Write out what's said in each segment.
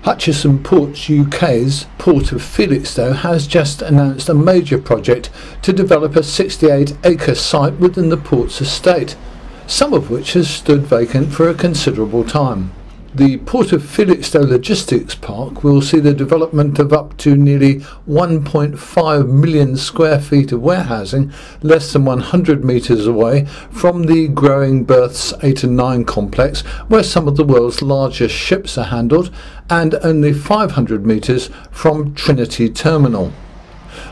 Hutchison Ports UK's Port of Felixstowe has just announced a major project to develop a 68-acre site within the port's estate, some of which has stood vacant for a considerable time. The Port of Felixstowe Logistics Park will see the development of up to nearly 1.5 million square feet of warehousing less than 100 metres away from the growing berths 8 and 9 complex, where some of the world's largest ships are handled, and only 500 metres from Trinity Terminal.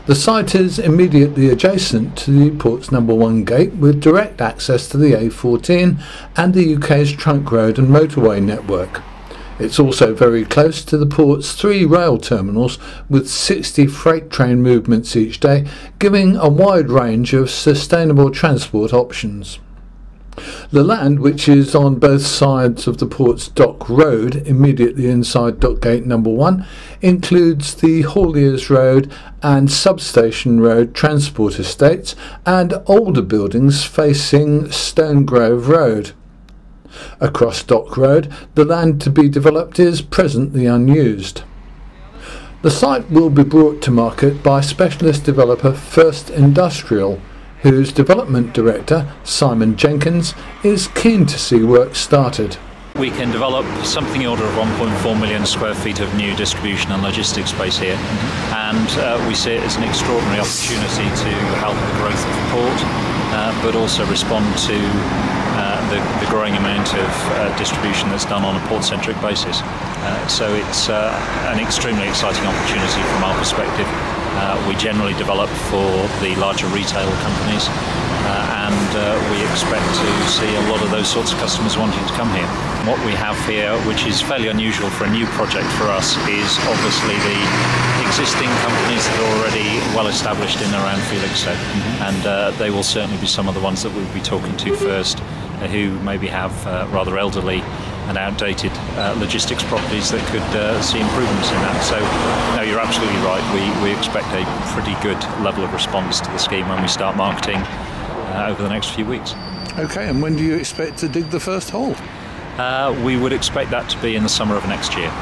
The site is immediately adjacent to the port's number 1 gate, with direct access to the A14 and the UK's trunk road and motorway network. It's also very close to the port's 3 rail terminals, with 60 freight train movements each day, giving a wide range of sustainable transport options. The land, which is on both sides of the port's dock road, immediately inside dock gate number 1, includes the Hauliers Road and Substation Road transport estates and older buildings facing Stonegrove Road. Across Dock Road, the land to be developed is presently unused. The site will be brought to market by specialist developer First Industrial, whose development director, Simon Jenkins, is keen to see work started. We can develop something in the order of 1.4 million square feet of new distribution and logistics space here, and we see it as an extraordinary opportunity to help the growth of the port, but also respond to the growing amount of distribution that's done on a port-centric basis. So it's an extremely exciting opportunity from our perspective. We generally develop for the larger retail companies, and we expect to see a lot of those sorts of customers wanting to come here. What we have here, which is fairly unusual for a new project for us, is obviously the existing companies that are already well established in and around Felixstowe, and they will certainly be some of the ones that we'll be talking to first, who maybe have rather elderly and outdated logistics properties that could see improvements in that. So, no, you're absolutely right. We expect a pretty good level of response to the scheme when we start marketing over the next few weeks. Okay, and when do you expect to dig the first hole? We would expect that to be in the summer of next year.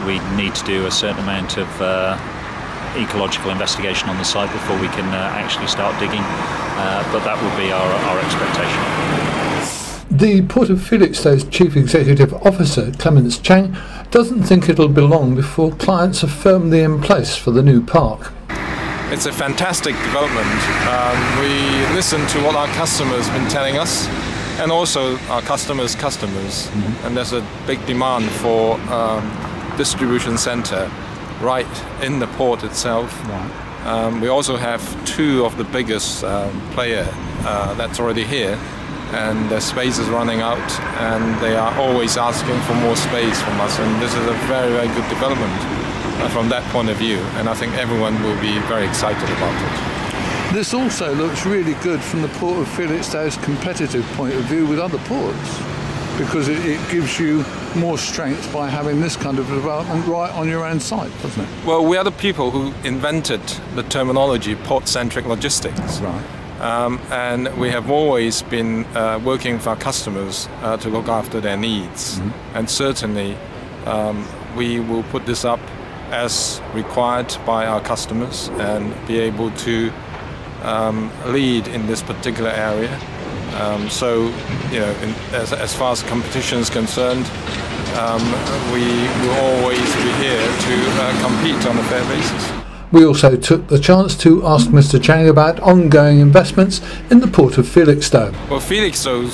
We need to do a certain amount of ecological investigation on the site before we can actually start digging, but that would be our expectation. The Port of Felixstowe's Chief Executive Officer, Clemence Cheng, doesn't think it'll be long before clients are firmly in place for the new park. It's a fantastic development. We listen to what our customers have been telling us, and also our customers' customers. And there's a big demand for distribution centre right in the port itself. We also have 2 of the biggest player that's already here, and their space is running out, and they are always asking for more space from us, and this is a very, very good development from that point of view, and I think everyone will be very excited about it. This also looks really good from the Port of Felixstowe's competitive point of view with other ports, because it gives you more strength by having this kind of development right on your own site, doesn't it? Well, we are the people who invented the terminology port-centric logistics. Right. And we have always been working with our customers to look after their needs. And certainly we will put this up as required by our customers and be able to lead in this particular area. So, you know, as far as competition is concerned, we will always be here to compete on a fair basis. We also took the chance to ask Mr. Cheng about ongoing investments in the Port of Felixstowe. Well, Felixstowe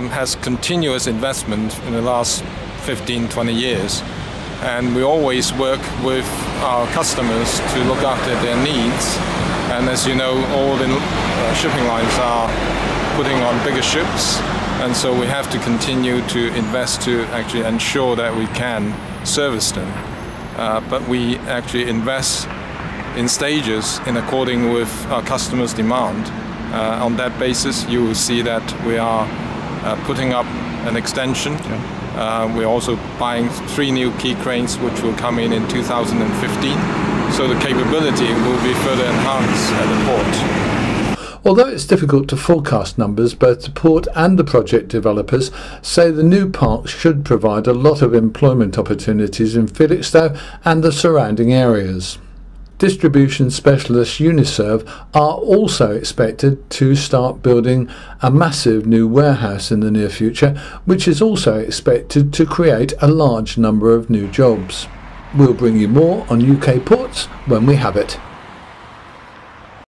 has continuous investment in the last 15-20 years, and we always work with our customers to look after their needs. And as you know, all the shipping lines are putting on bigger ships, and so we have to continue to invest to actually ensure that we can service them. But we actually invest in stages in according with our customers' demand. On that basis, you will see that we are putting up an extension. We're also buying 3 new key cranes, which will come in 2015. So the capability will be further enhanced at the port. Although it's difficult to forecast numbers, both the port and the project developers say the new park should provide a lot of employment opportunities in Felixstowe and the surrounding areas. Distribution specialist Uniserve are also expected to start building a massive new warehouse in the near future, which is also expected to create a large number of new jobs. We'll bring you more on UK ports when we have it.